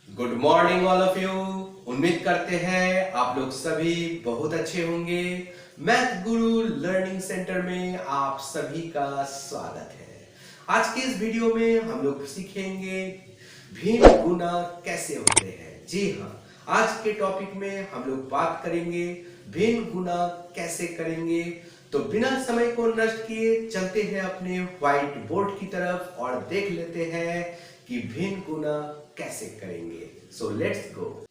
Good morning all of you. उम्मीद करते हैं आप लोग सभी बहुत अच्छे होंगे। मैथ गुरु लर्निंग सेंटर में आप सभी का स्वागत है। आज की इस वीडियो में हम लोग सीखेंगे भिन्न गुना कैसे होते हैं। जी हाँ, आज के टॉपिक में हम लोग बात करेंगे भिन्न गुना कैसे करेंगे। तो बिना समय को नष्ट किए चलते हैं अपने व्हाइट बोर्ड की तरफ और देख लेते हैं कि भिन्न गुना कैसे करेंगे। So let's go.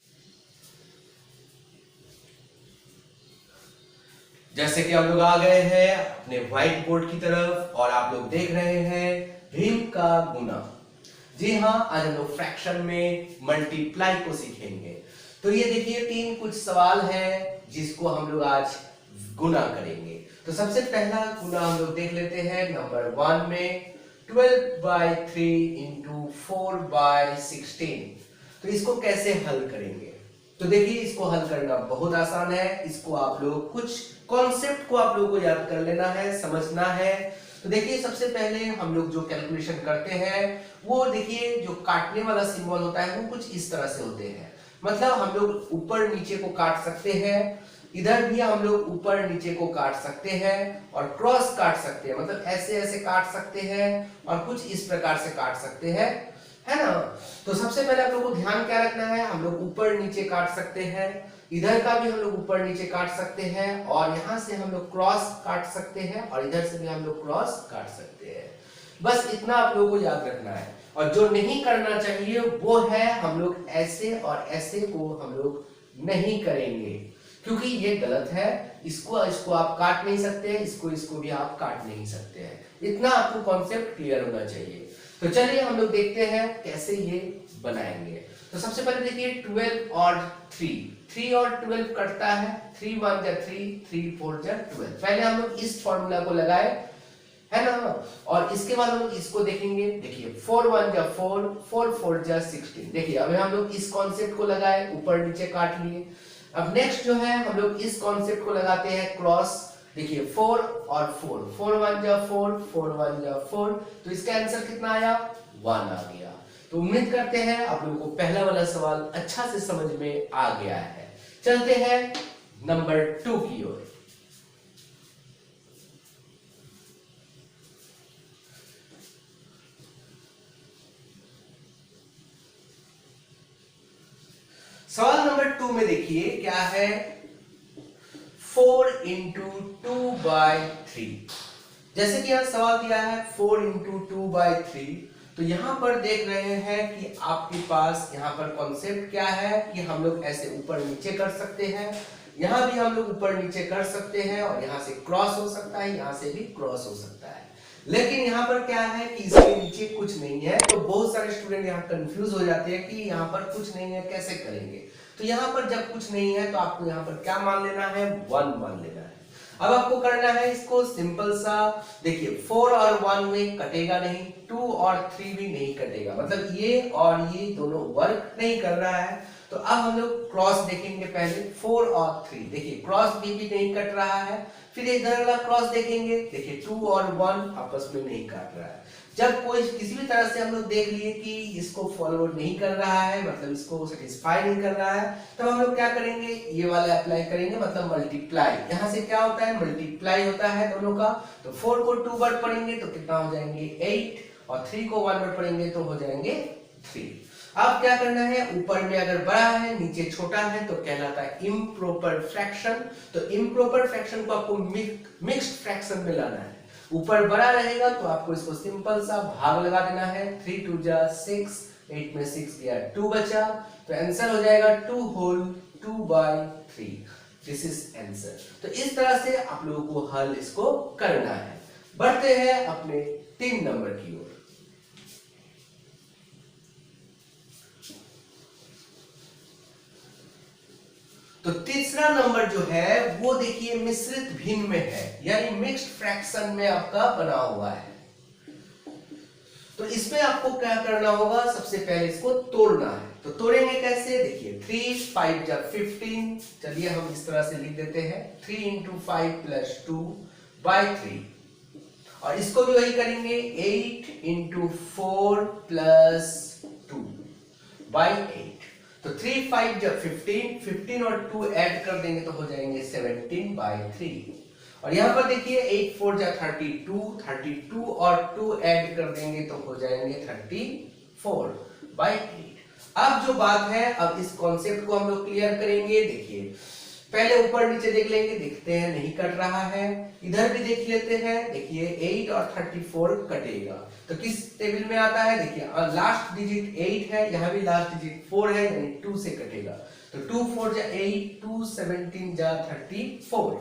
जैसे कि हम लोग आ गए हैं अपने व्हाइट बोर्ड की तरफ और आप लोग देख रहे हैं भिन्न का गुना। जी हाँ, आज हम लोग फ्रैक्शन में मल्टीप्लाई को सीखेंगे। तो ये देखिए तीन कुछ सवाल है जिसको हम लोग आज गुना करेंगे। तो सबसे पहला गुना हम लोग देख लेते हैं नंबर 1 में 12/3 इंटू 4/16। तो इसको कैसे हल करेंगे? तो देखिए इसको हल करना बहुत आसान है। इसको आप लोग कुछ कॉन्सेप्ट को आप लोगों को याद कर लेना है, समझना है। तो देखिए सबसे पहले हम लोग जो कैलकुलेशन करते हैं वो देखिए जो काटने वाला सिंबल होता है वो कुछ इस तरह से होते हैं। मतलब हम लोग ऊपर नीचे को काट सकते हैं, इधर भी हम लोग ऊपर नीचे को काट सकते हैं और क्रॉस काट सकते हैं। मतलब ऐसे ऐसे काट सकते हैं और कुछ इस प्रकार से काट सकते हैं, है ना। तो सबसे पहले आप लोगों को ध्यान क्या रखना है, हम लोग ऊपर नीचे काट सकते हैं, इधर का भी हम लोग ऊपर नीचे काट सकते हैं और यहाँ से हम लोग क्रॉस काट सकते हैं और इधर से भी हम लोग क्रॉस काट सकते हैं। बस इतना आप लोगों को याद रखना है। और जो नहीं करना चाहिए वो है हम लोग ऐसे और ऐसे को हम लोग नहीं करेंगे क्योंकि ये गलत है। इसको आप काट नहीं सकते, इसको भी आप काट नहीं सकते हैं। इतना आपको कॉन्सेप्ट क्लियर होना चाहिए। तो चलिए हम लोग देखते हैं कैसे ये बनाएंगे। तो सबसे पहले देखिए 12 और 3 और 12 कटता है। 3 1 जा 3, 3 4 जा 12। पहले हम लोग इस फॉर्मूला को लगाए, है ना। और इसके बाद हम लोग इसको देखेंगे। देखिए 4 1 जा 4, 4 4 जा 16। देखिए अभी हम लोग इस कॉन्सेप्ट को लगाए, ऊपर नीचे काट लिए। अब नेक्स्ट जो है हम लोग इस कॉन्सेप्ट को लगाते हैं क्रॉस। देखिए 4 और 4, 4 1 जा 4, 4 1 जा 4। तो इसका आंसर कितना आया? 1 आ गया। तो उम्मीद करते हैं आप लोगों को पहला वाला सवाल अच्छा से समझ में आ गया है। चलते हैं नंबर 2 की ओर। सवाल नंबर 2 में देखिए क्या है, 4 इंटू 2/3। जैसे कि यहां सवाल दिया है 4 इंटू 2/3। तो यहां पर देख रहे हैं कि आपके पास यहां पर कॉन्सेप्ट क्या है कि हम लोग ऐसे ऊपर नीचे कर सकते हैं, यहां भी हम लोग ऊपर नीचे कर सकते हैं और यहां से क्रॉस हो सकता है, यहां से भी क्रॉस हो सकता है। लेकिन यहाँ पर क्या है कि इसके नीचे कुछ नहीं है। तो बहुत सारे स्टूडेंट यहाँ कंफ्यूज हो जाते हैं कि यहाँ पर कुछ नहीं है कैसे करेंगे। तो यहाँ पर जब कुछ नहीं है तो आपको यहाँ पर क्या मान लेना है? 1 मान लेना है। अब आपको करना है इसको सिंपल सा। देखिए 4 और 1 में कटेगा नहीं, 2 और 3 भी नहीं कटेगा। मतलब ये और ये दोनों वर्क नहीं कर रहा है। तो अब हम लोग क्रॉस देखेंगे पहले 4 और 3। देखिए क्रॉस भी नहीं कट रहा है। फिर इधर वाला क्रॉस देखेंगे, देखिए 2 और 1 आपस में नहीं काट रहा है। जब कोई किसी भी तरह से हम लोग देख लिए कि इसको फॉरवर्ड नहीं कर रहा है, मतलब इसको सेटिस्फाई नहीं कर रहा है, तब हम लोग क्या करेंगे? ये वाला अप्लाई करेंगे, मतलब मल्टीप्लाई। यहां से क्या होता है? मल्टीप्लाई होता है दोनों का। तो 4 को 2 बार पढ़ेंगे तो कितना हो जाएंगे? 8 और 3 को 1 बार पढ़ेंगे तो हो जाएंगे 3। अब क्या करना है? ऊपर में अगर बड़ा है नीचे छोटा है तो कहलाता है इम्प्रॉपर फ्रैक्शन। तो इम्प्रॉपर फ्रैक्शन को आपको मिक्स्ड फ्रैक्शन में लाना है। ऊपर बड़ा रहेगा तो आपको इसको सिंपल सा भाग लगा देना है। 3 2 जा 6, 8 में 6 गया 2 बचा। तो आंसर हो जाएगा 2 होल 2/3। This is answer. तो इस तरह से आप लोगों को हल इसको करना है। बढ़ते हैं अपने 3 नंबर की ओर। तो तीसरा नंबर जो है वो देखिए मिश्रित भिन्न में है, यानी मिक्स्ड फ्रैक्शन में आपका बना हुआ है। तो इसमें आपको क्या करना होगा? सबसे पहले इसको तोड़ना है। तो तोड़ेंगे कैसे? देखिए 3 5 जा 15। चलिए हम इस तरह से लिख देते हैं 3 इंटू 5 प्लस 2/3। और इसको भी वही करेंगे 8 इंटू 4 प्लस 2/8। तो 3 5 जब 15, 15 और 2 ऐड कर देंगे तो हो जाएंगे 17/3। और यहाँ पर देखिए 8 4 जा 32, 32 और 2 ऐड कर देंगे तो हो जाएंगे 34/8। अब जो बात है, अब इस कॉन्सेप्ट को हम लोग क्लियर करेंगे। देखिए पहले ऊपर नीचे देख लेंगे, देखते हैं नहीं कट रहा है। इधर भी देख लेते हैं, देखिए 8 और 34 कटेगा तो किस टेबल में आता है, देखिए लास्ट डिजिट 8 है, यहाँ भी लास्ट डिजिट 4 है, यानी 2 से कटेगा। तो 2 4 जा 8, 2 17 जा 34।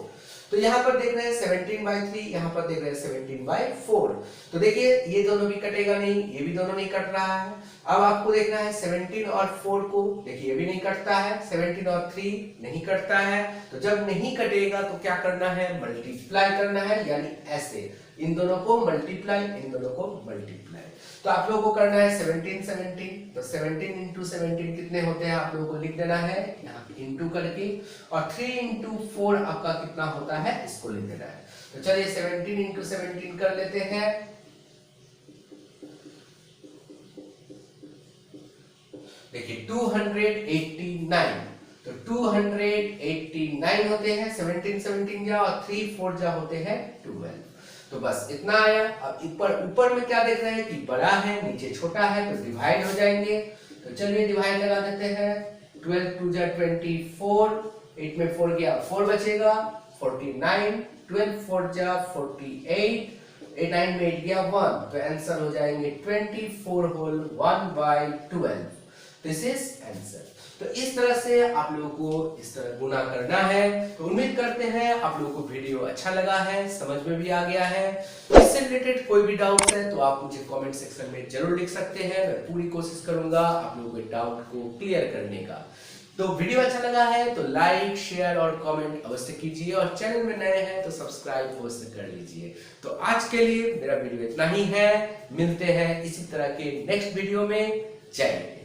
तो यहाँ पर देख रहे हैं 17/3, यहाँ पर देख रहे हैं 17/4। तो देखिए ये दोनों भी कटेगा नहीं, ये भी दोनों नहीं कट रहा है। अब आपको देखना है 17 और 4 को, देखिए ये भी नहीं कटता है। 17 और 3 नहीं कटता है। तो जब नहीं कटेगा तो क्या करना है, मल्टीप्लाई करना है, यानी ऐसे इन दोनों को मल्टीप्लाई, इन दोनों को मल्टीप्लाई। तो आप लोगों को करना है 17 17, तो 17 इंटू 17 कितने होते हैं आप लोगों को लिख देना है यहाँ इंटू करके, और 3 इंटू 4 आपका कितना होता है इसको लिख देना है। तो चलिए 17 इंटू 17 कर लेते हैं। देखिए 289, तो 289 होते हैं 17 17 जा, और 3 4 जा होते हैं 12। तो बस इतना आया। अब ऊपर में क्या देख रहे हैं कि बड़ा है, नीचे छोटा है, तो डिवाइड हो जाएंगे। तो चलिए डिवाइड लगा देते हैं। 12 2 जा 24, 8 में 4 गया 4 बचेगा, 49, 12 4 जा 48, 9 में 8 गया 1, तो आंसर हो जाएंगे 24 होल 1/12। This is answer. तो इस तरह से आप लोगों को इस तरह गुना करना है। तो उम्मीद करते हैं आप लोगों को वीडियो अच्छा लगा है, समझ में भी आ गया है। इससे रिलेटेड कोई भी डाउट है तो आप मुझे कमेंट सेक्शन में जरूर लिख सकते हैं। मैं पूरी कोशिश करूंगा आप लोगों के डाउट को क्लियर करने का। तो वीडियो अच्छा लगा है तो लाइक शेयर और कमेंट अवश्य कीजिए, और चैनल में नए हैं तो सब्सक्राइब अवश्य कर लीजिए। तो आज के लिए मेरा वीडियो इतना ही है। मिलते हैं इसी तरह के नेक्स्ट वीडियो में। जय हिंद।